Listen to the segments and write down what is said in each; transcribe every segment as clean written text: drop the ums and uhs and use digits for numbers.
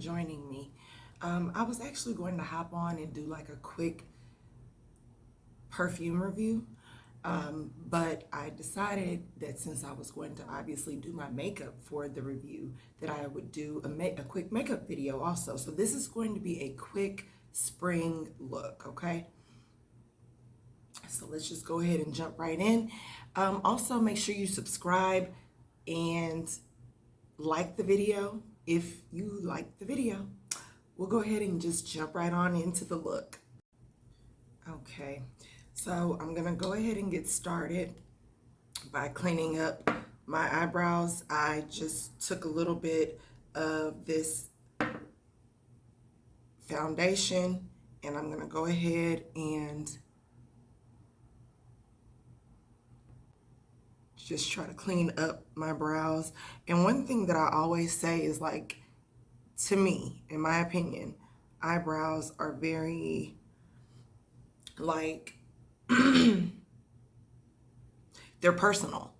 joining me. I was actually going to hop on and do like a quick perfume review, but I decided that since I was going to obviously do my makeup for the review, that I would do a quick makeup video also. So this is going to be a quick spring look, okay? So let's just go ahead and jump right in. Also, make sure you subscribe and like the video if you like the video. We'll go ahead and just jump right on into the look. Okay, so I'm gonna go ahead and get started by cleaning up my eyebrows. I just took a little bit of this foundation and I'm gonna go ahead and just try to clean up my brows. And one thing that I always say is, like, to me, in my opinion, eyebrows are very, like, they're personal.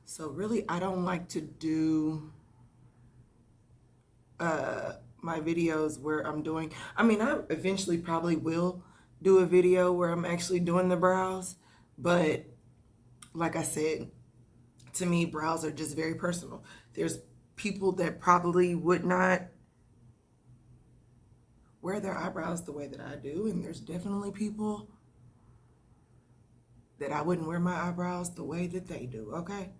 So really, I don't like to do my videos where I'm doing, I mean, I eventually probably will do a video where I'm actually doing the brows, but like I said, to me, brows are just very personal. There's people that probably would not wear their eyebrows the way that I do, and there's definitely people that I wouldn't wear my eyebrows the way that they do, okay?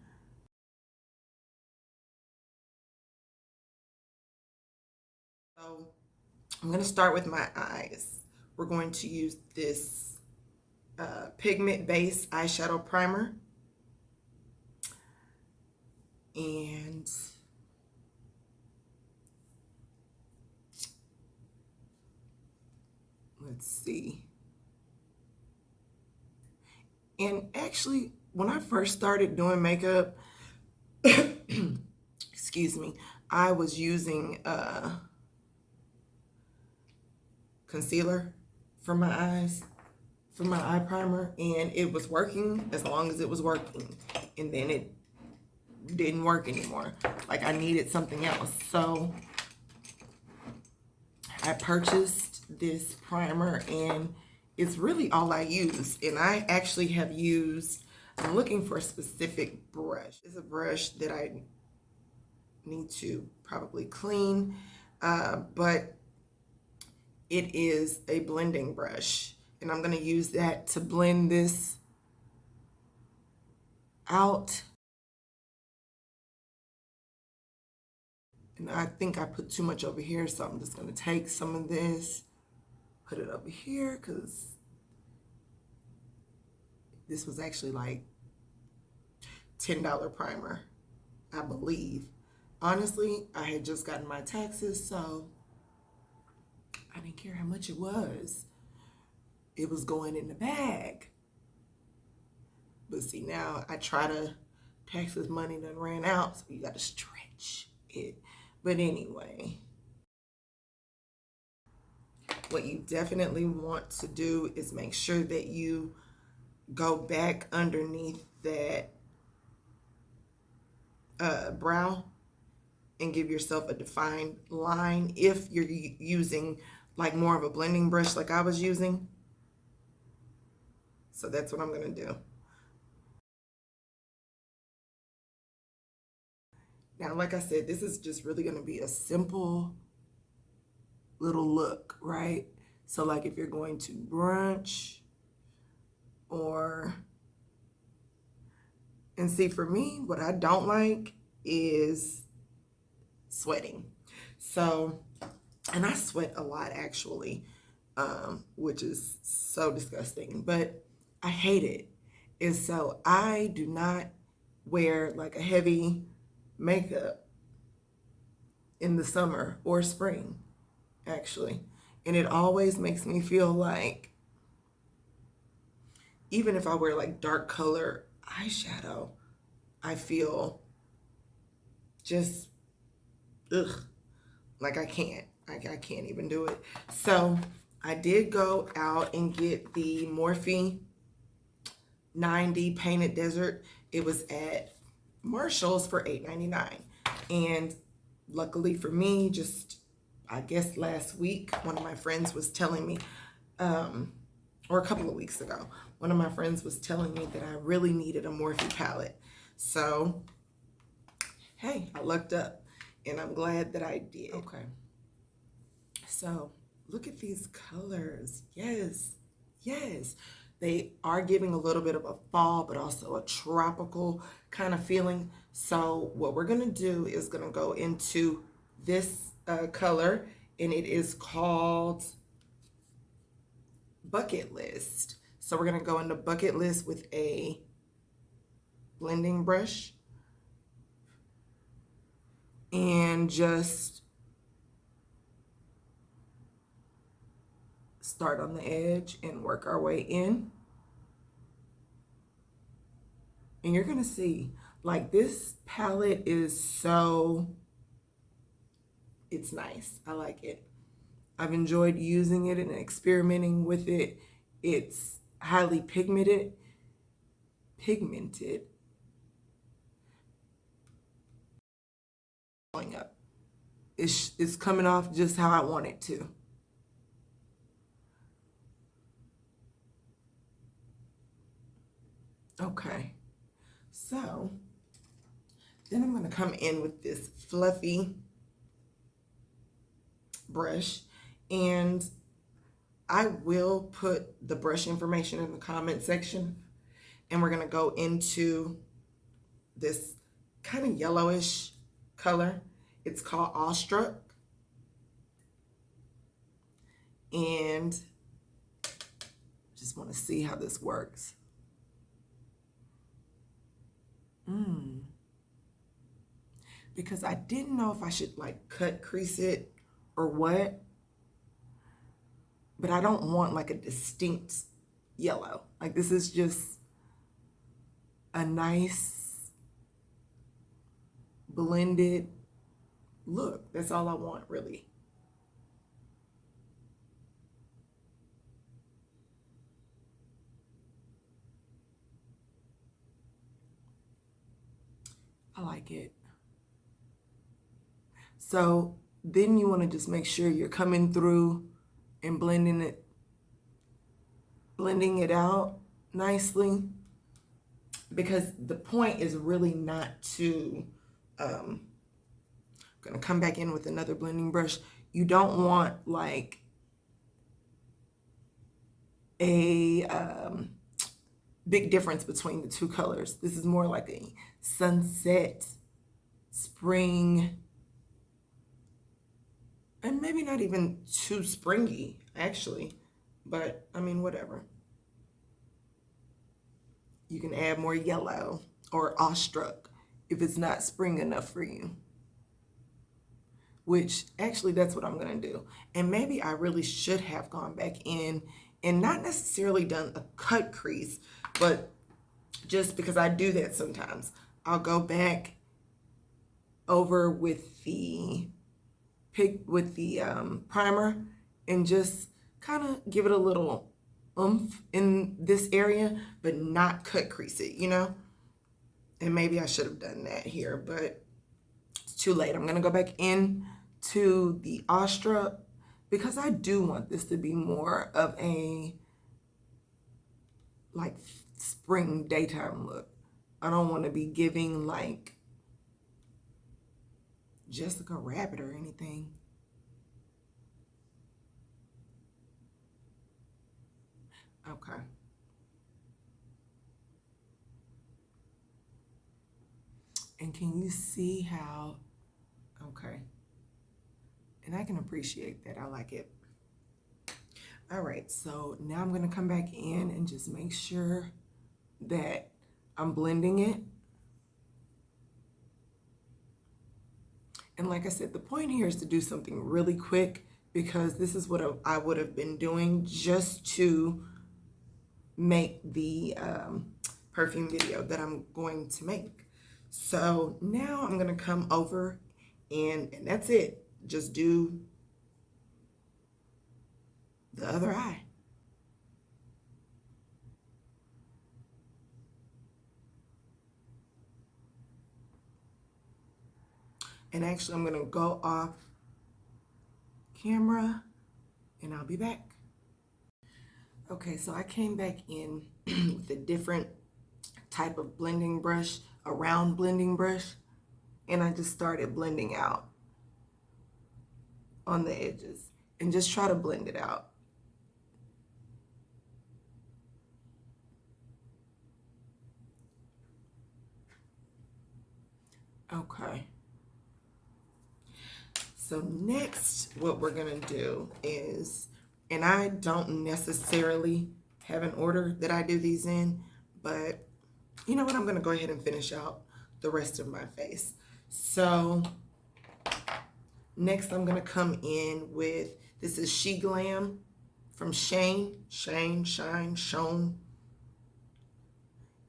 So I'm gonna start with my eyes. We're going to use this pigment base eyeshadow primer. And let's see. And actually, when I first started doing makeup, excuse me, I was using concealer for my eyes, for my eye primer, and it was working as long as it was working. And then it didn't work anymore. Like, I needed something else. So I purchased this primer and it's really all I use. And I actually have used, I'm looking for a specific brush. It's a brush that I need to probably clean, but it is a blending brush. And I'm gonna use that to blend this out. And I think I put too much over here, so I'm just gonna take some of this, put it over here, because this was actually like $10 primer, I believe. Honestly, I had just gotten my taxes, so I didn't care how much it was. It was going in the bag. But see, now I try to, taxes money done ran out, so you gotta stretch it. But anyway, what you definitely want to do is make sure that you go back underneath that brow and give yourself a defined line if you're using like more of a blending brush like I was using. So that's what I'm gonna do. Now, like I said, this is just really gonna be a simple little look, right? So like if you're going to brunch or, and see, for me, what I don't like is sweating. So, and I sweat a lot actually, which is so disgusting, but I hate it. And so I do not wear like a heavy makeup in the summer or spring, actually. And it always makes me feel like, even if I wear like dark color eyeshadow, I feel just, ugh, like I can't even do it. So I did go out and get the Morphe 9D Painted Desert. It was at Marshalls for $8.99. And luckily for me, just I guess last week, one of my friends was telling me, or a couple of weeks ago, one of my friends was telling me that I really needed a Morphe palette. So, hey, I lucked up, and I'm glad that I did. Okay. So, look at these colors. Yes, yes. They are giving a little bit of a fall, but also a tropical kind of feeling. So what we're going to do is going to go into this color, and it is called Bucket List. So we're going to go into Bucket List with a blending brush and just start on the edge and work our way in. And you're going to see, like, this palette is so, it's nice. I like it. I've enjoyed using it and experimenting with it. It's highly pigmented. Going up. It's coming off just how I want it to. Okay. So then I'm going to come in with this fluffy brush, and I will put the brush information in the comment section, and we're going to go into this kind of yellowish color. It's called Awestruck, and just want to see how this works. Because I didn't know if I should like cut crease it or what, but I don't want like a distinct yellow. Like, this is just a nice blended look. That's all I want, really. I like it. So then you want to just make sure you're coming through and blending it out nicely, because the point is really not to, I'm gonna come back in with another blending brush. You don't want like a big difference between the two colors. This is more like a sunset, spring, and maybe not even too springy, actually, but I mean, whatever. You can add more yellow or awestruck if it's not spring enough for you, which actually that's what I'm going to do. And maybe I really should have gone back in and not necessarily done a cut crease, but just because I do that sometimes, I'll go back over with the primer and just kind of give it a little oomph in this area, but not cut crease it, you know? And maybe I should have done that here, but it's too late. I'm gonna go back in to the Astra because I do want this to be more of a like spring daytime look. I don't want to be giving like Jessica Rabbit or anything. Okay. And can you see how, okay. And I can appreciate that. I like it. All right, so now I'm gonna come back in and just make sure that I'm blending it. And like I said, the point here is to do something really quick because this is what I would have been doing just to make the perfume video that I'm going to make. So now I'm gonna come over and that's it. Just do the other eye. And actually, I'm gonna go off camera and I'll be back. Okay, so I came back in with a different type of blending brush, a round blending brush, and I just started blending out on the edges and just try to blend it out. Okay. So next, what we're gonna do is, and I don't necessarily have an order that I do these in, but you know what? I'm gonna go ahead and finish out the rest of my face. So next I'm gonna come in with, this is She Glam from Shane.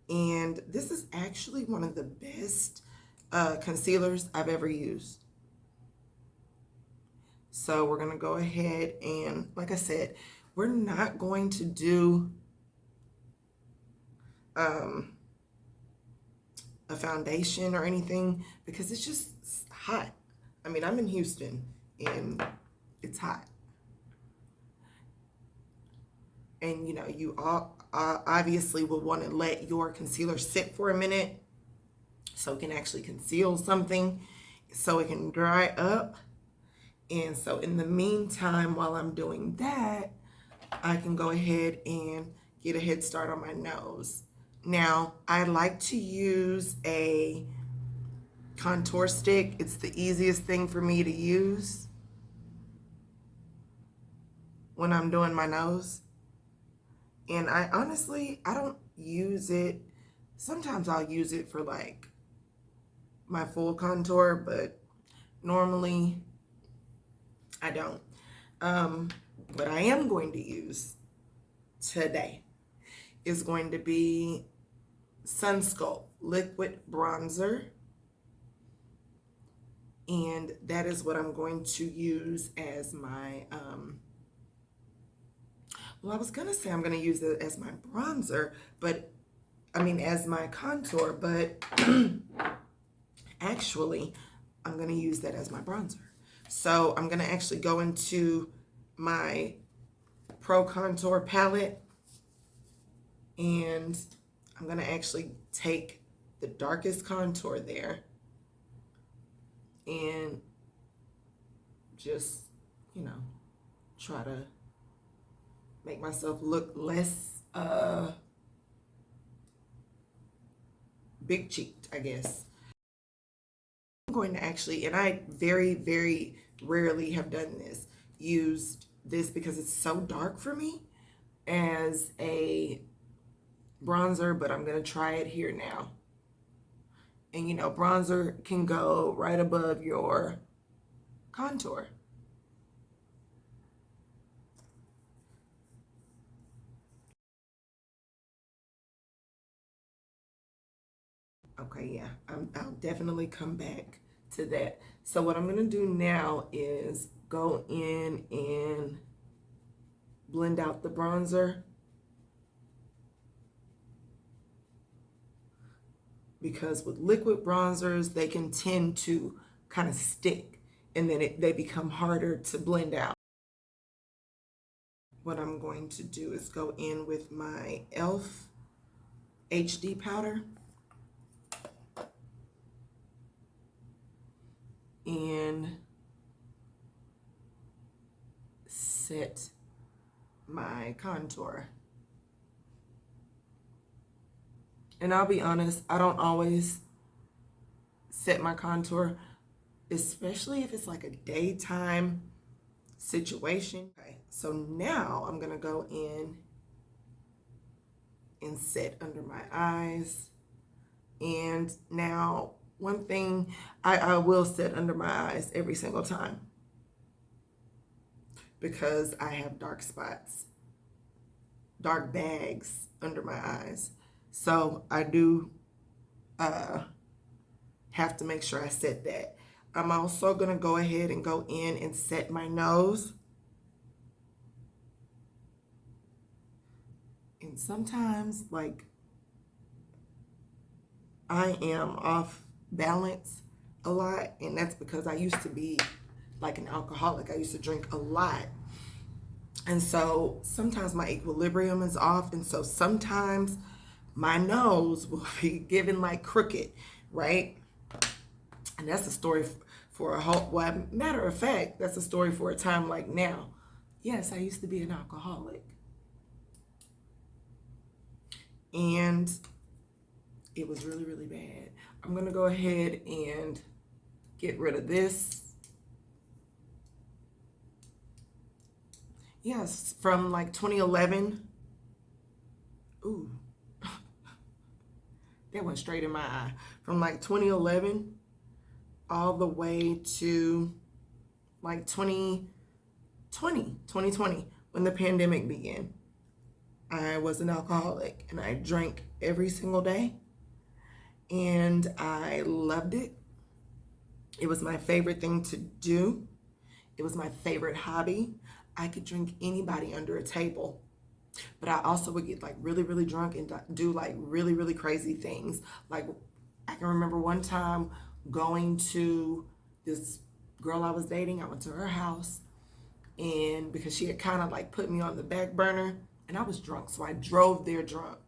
And this is actually one of the best concealers I've ever used. So we're gonna go ahead and, like I said, we're not going to do a foundation or anything because it's just hot. I mean, I'm in Houston and it's hot. And you know, you all obviously will want to let your concealer sit for a minute so it can actually conceal something, so it can dry up. And so in the meantime, while I'm doing that, I can go ahead and get a head start on my nose. Now, I like to use a contour stick. It's the easiest thing for me to use when I'm doing my nose. And I honestly, I don't use it. Sometimes I'll use it for like my full contour, but normally I don't. What I am going to use today is going to be Sunsculpt Liquid Bronzer. And that is what I'm going to use as my, well, I was gonna say I'm gonna use it as my bronzer, but I mean, as my contour, but actually, I'm gonna use that as my bronzer. So I'm gonna actually go into my Pro Contour palette and I'm gonna actually take the darkest contour there and just, you know, try to make myself look less big cheeked, I guess. I'm going to actually, and I very, very rarely have done this, used this because it's so dark for me as a bronzer, but I'm going to try it here now. And you know, bronzer can go right above your contour. Okay, yeah, I'll definitely come back to that. So what I'm gonna do now is go in and blend out the bronzer, because with liquid bronzers, they can tend to kind of stick and then they become harder to blend out. What I'm going to do is go in with my e.l.f. HD powder and set my contour. And I'll be honest, I don't always set my contour, especially if it's like a daytime situation. Okay, so now I'm gonna go in and set under my eyes. And now one thing, I will set under my eyes every single time because I have dark spots, dark bags under my eyes. So I do have to make sure I set that. I'm also gonna go ahead and go in and set my nose. And sometimes, like, I am off balance a lot, and that's because I used to be like an alcoholic. I used to drink a lot. And so sometimes my equilibrium is off, and so sometimes my nose will be given like crooked, right? And that's a story for a whole, well, matter of fact, that's a story for a time like now. Yes, I used to be an alcoholic. And it was really, really bad. I'm going to go ahead and get rid of this. Yes, from like 2011. Ooh, that went straight in my eye. From like 2011 all the way to like 2020, when the pandemic began. I was an alcoholic and I drank every single day, and I loved it. It was my favorite thing to do. It was my favorite hobby. I could drink anybody under a table, but I also would get like really, really drunk and do like really, really crazy things. Like, I can remember one time going to this girl I was dating. I went to her house, and because she had kind of like put me on the back burner, and I was drunk, so I drove there drunk.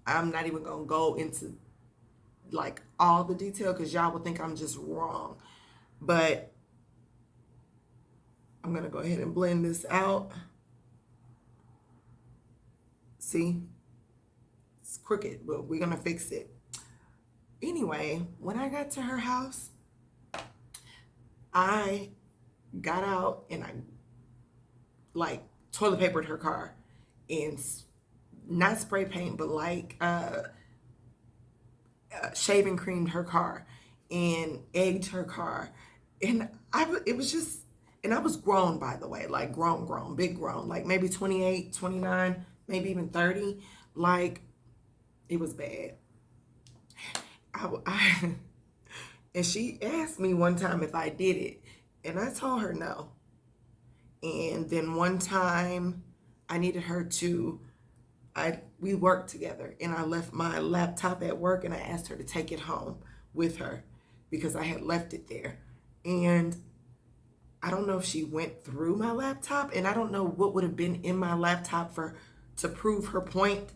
I'm not even gonna go into like all the detail because y'all will think I'm just wrong, but I'm gonna go ahead and blend this out. See, it's crooked, but we're gonna fix it. Anyway, when I got to her house, I got out and I like toilet papered her car, and not spray paint, but like shaving creamed her car and egged her car. And it was just, and I was grown, by the way, like grown, big grown, like maybe 28, 29, maybe even 30. Like, it was bad. I and she asked me one time if I did it, and I told her no. And then one time I needed her to, we worked together, and I left my laptop at work, and I asked her to take it home with her because I had left it there. And I don't know if she went through my laptop, and I don't know what would have been in my laptop to prove her point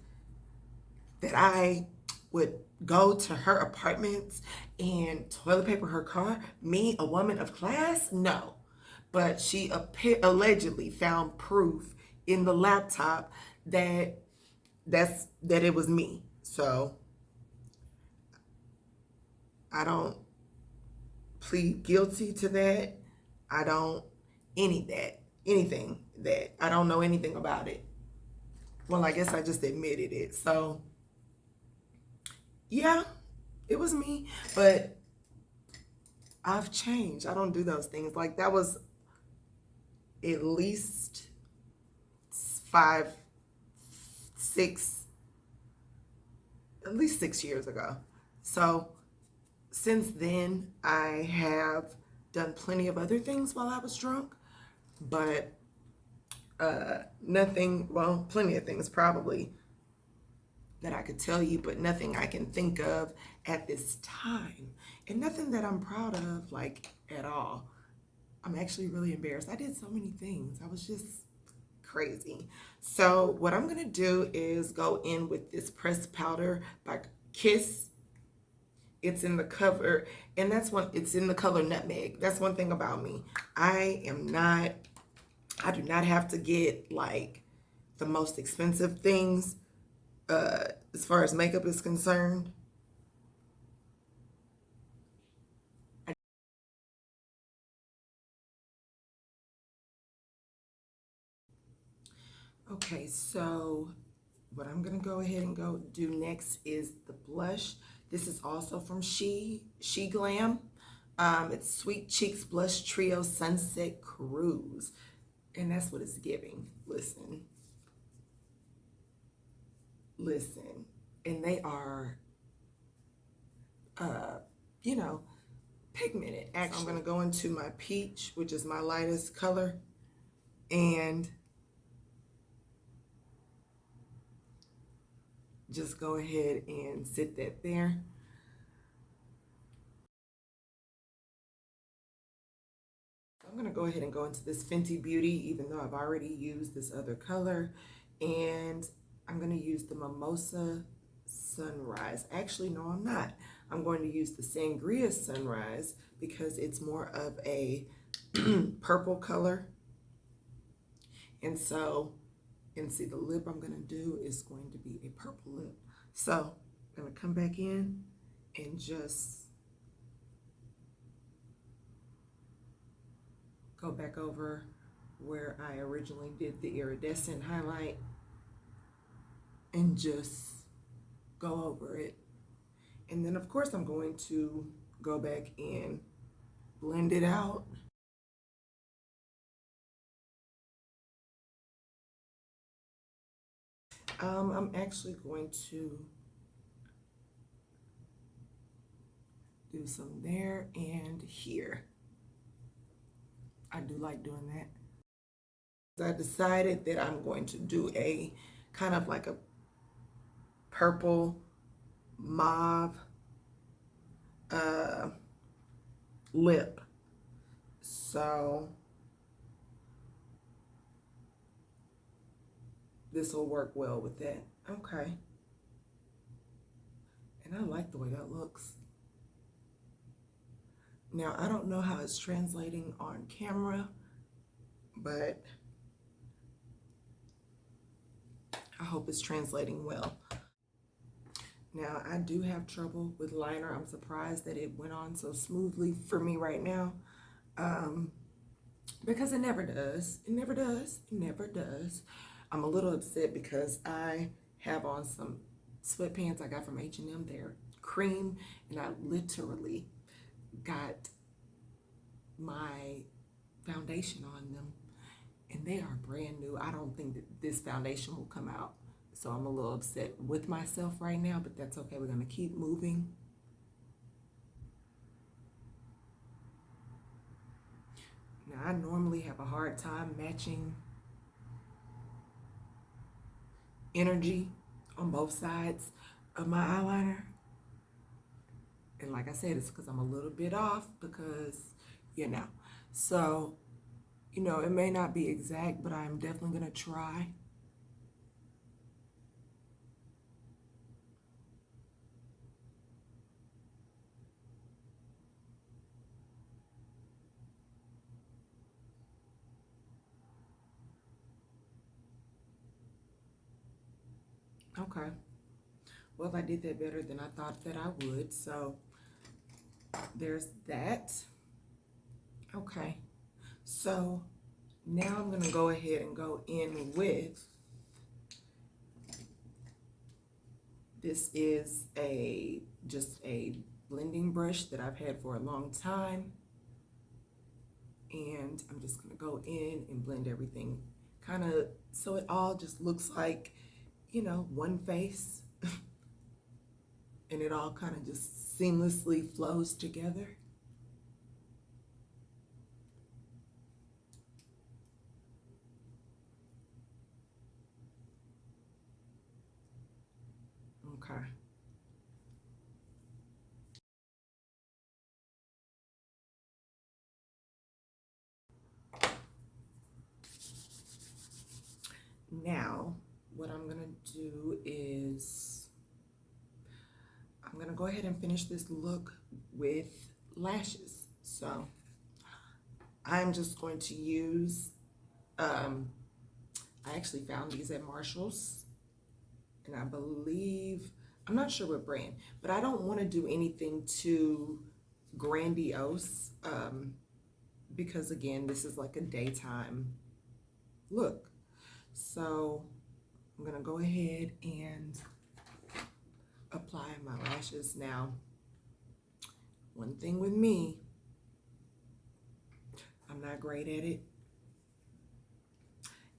that I would go to her apartments and toilet paper her car. Me, a woman of class? No. But she allegedly found proof in the laptop that it was me. So I don't plead guilty to that. I don't anything that I don't know anything about it. Well, I guess I just admitted it. So yeah, it was me, but I've changed. I don't do those things. Like, that was at least 5, 6, at least 6 years ago. So since then, I have done plenty of other things while I was drunk, but nothing, well, plenty of things probably that I could tell you, but nothing I can think of at this time. And nothing that I'm proud of, like, at all. I'm actually really embarrassed. I did so many things. I was just crazy. So what I'm gonna do is go in with this pressed powder by Kiss. It's in the cover, and it's in the color Nutmeg. That's one thing about me. I do not have to get like the most expensive things as far as makeup is concerned. Okay, so what I'm gonna go ahead and go do next is the blush. This is also from She Glam. It's Sweet Cheeks Blush Trio Sunset Cruise. And that's what it's giving. Listen. And they are, you know, pigmented. Actually, I'm gonna go into my peach, which is my lightest color, and just go ahead and sit that there. I'm gonna go ahead and go into this Fenty Beauty, even though I've already used this other color. And I'm gonna use the Mimosa Sunrise. Actually, no, I'm not. I'm going to use the Sangria Sunrise because it's more of a purple color. And so, and see, the lip I'm gonna do is going to be a purple lip. So I'm gonna come back in and just go back over where I originally did the iridescent highlight and just go over it. And then of course I'm going to go back and blend it out. I'm actually going to do some there and here. I do like doing that. I decided that I'm going to do a kind of like a purple mauve lip. So this will work well with that. Okay. And I like the way that looks. Now, I don't know how it's translating on camera, but I hope it's translating well. Now, I do have trouble with liner. I'm surprised that it went on so smoothly for me right now, because it never does. It never does. It never does. I'm a little upset because I have on some sweatpants I got from H&M. They're cream, and I literally got my foundation on them, and they are brand new. I don't think that this foundation will come out, so I'm a little upset with myself right now, but that's okay. We're gonna keep moving. Now, I normally have a hard time matching energy on both sides of my eyeliner. And like I said, it's because I'm a little bit off because, you know. So, you know, it may not be exact, but I'm definitely going to try. Okay. Well, I did that better than I thought that I would. So there's that. Okay. So now I'm going to go ahead and go in with, this is just a blending brush that I've had for a long time. And I'm just going to go in and blend everything kind of so it all just looks like, you know, one face. And it all kind of just seamlessly flows together. Okay. Now, what I'm gonna do is I'm gonna go ahead and finish this look with lashes. So I'm just going to use, I actually found these at Marshall's, and I believe, I'm not sure what brand, but I don't want to do anything too grandiose, because again, this is like a daytime look. So I'm gonna go ahead and apply my lashes. Now, one thing with me, I'm not great at it.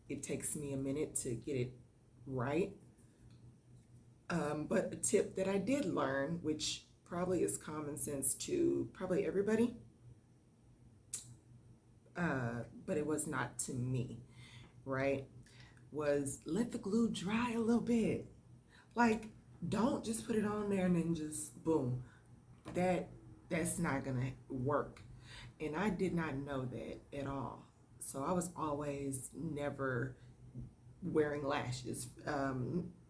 It takes me a minute to get it right. But a tip that I did learn, which probably is common sense to probably everybody, but it was not to me, right? Was let the glue dry a little bit. Like, don't just put it on there and then just boom. That's not gonna work. And I did not know that at all. So I was always never wearing lashes.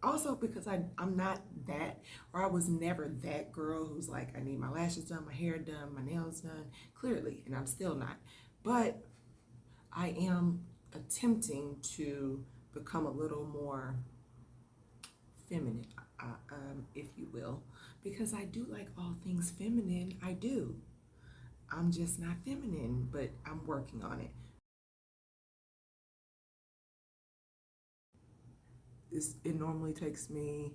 Also because I'm not that, or I was never that girl who's like, I need my lashes done, my hair done, my nails done, clearly, and I'm still not. But I am attempting to become a little more feminine, if you will, because I do like all things feminine. I do. I'm just not feminine, but I'm working on it. It normally takes me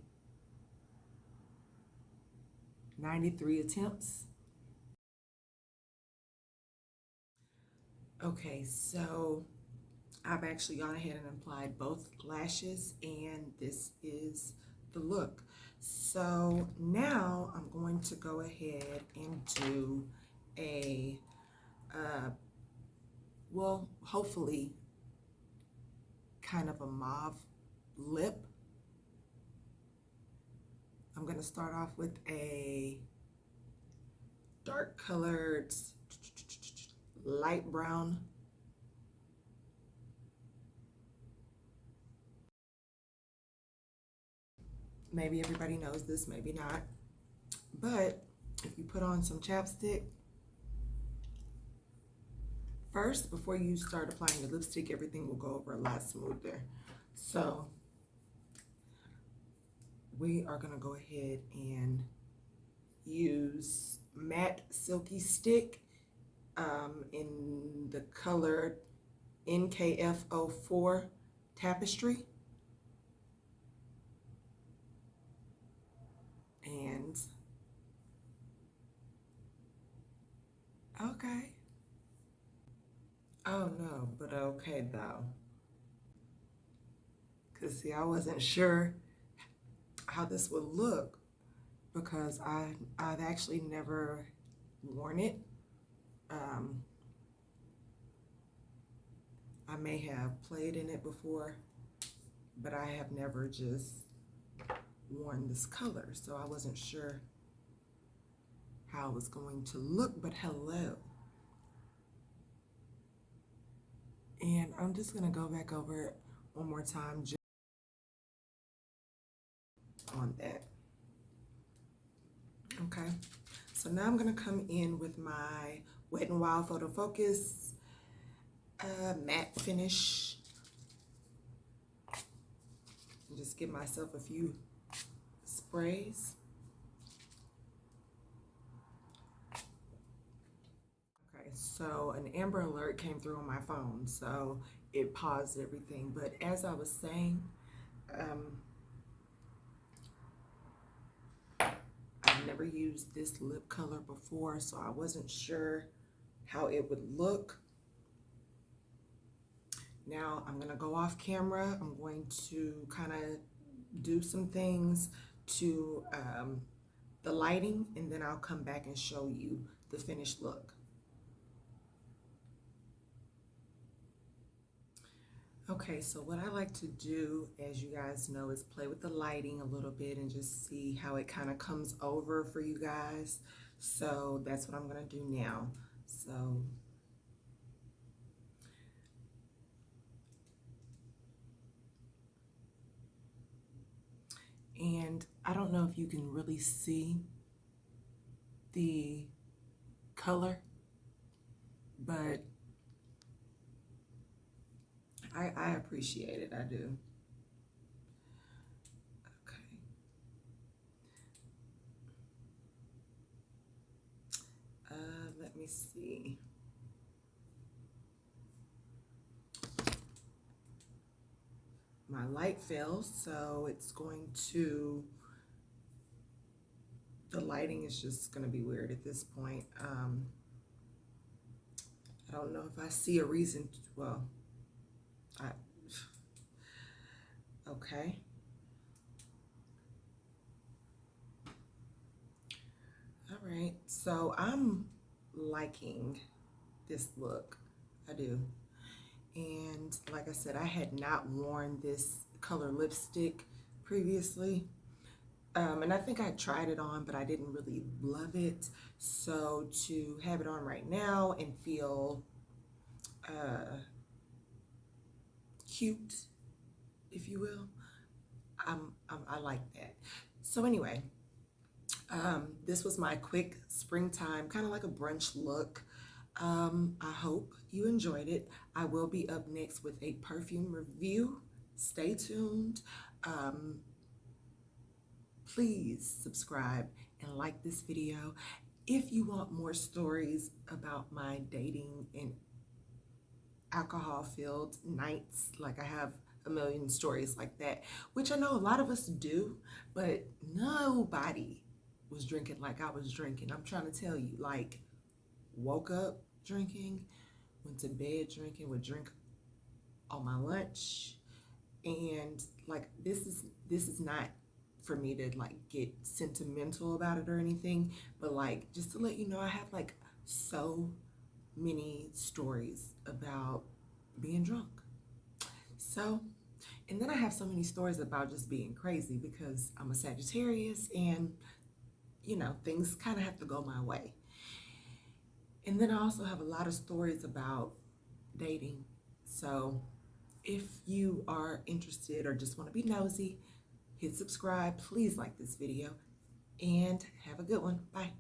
93 attempts. Okay, so I've actually gone ahead and applied both lashes, and this is the look. So now I'm going to go ahead and do a, well, hopefully kind of a mauve lip. I'm going to start off with a dark colored light brown. Maybe everybody knows this, maybe not. But if you put on some chapstick, first, before you start applying your lipstick, everything will go over a lot smoother. So we are gonna go ahead and use matte silky stick in the color NKF04 tapestry. And okay. Oh no, but okay though. Cause see, I wasn't sure how this would look because I've actually never worn it. Um, I may have played in it before, but I have never just worn this color, so I wasn't sure how it was going to look, but hello. And I'm just gonna go back over it one more time just on that. Okay, so now I'm gonna come in with my Wet n Wild Photo Focus matte finish. And just give myself a few sprays. Okay, so an Amber Alert came through on my phone, so it paused everything. But as I was saying, I've never used this lip color before, so I wasn't sure how it would look. Now I'm gonna go off camera. I'm going to kind of do some things to the lighting, and then I'll come back and show you the finished look. Okay, so what I like to do, as you guys know, is play with the lighting a little bit and just see how it kind of comes over for you guys. So that's what I'm gonna do now. So and I don't know if you can really see the color, but I appreciate it, I do. Okay. Let me see. My light fell, so it's going to, the lighting is just going to be weird at this point. I don't know if I see a reason to, well, I, okay. All right, so I'm liking this look, I do. And like I said, I had not worn this color lipstick previously. And I think I tried it on, but I didn't really love it. So to have it on right now and feel cute, if you will, I like that. So anyway, this was my quick springtime, kind of like a brunch look. I hope you enjoyed it. I will be up next with a perfume review. Stay tuned. Um, Please subscribe and like this video. If you want more stories about my dating and alcohol-filled nights, like I have a million stories like that, which I know a lot of us do, but nobody was drinking like I was drinking. I'm trying to tell you, like, woke up drinking, went to bed drinking, would drink on my lunch, and like this is not for me to like get sentimental about it or anything, but like just to let you know, I have like so many stories about being drunk. So, and then I have so many stories about just being crazy because I'm a Sagittarius and you know, things kind of have to go my way. And then I also have a lot of stories about dating. So if you are interested or just want to be nosy, hit subscribe. Please like this video and have a good one. Bye.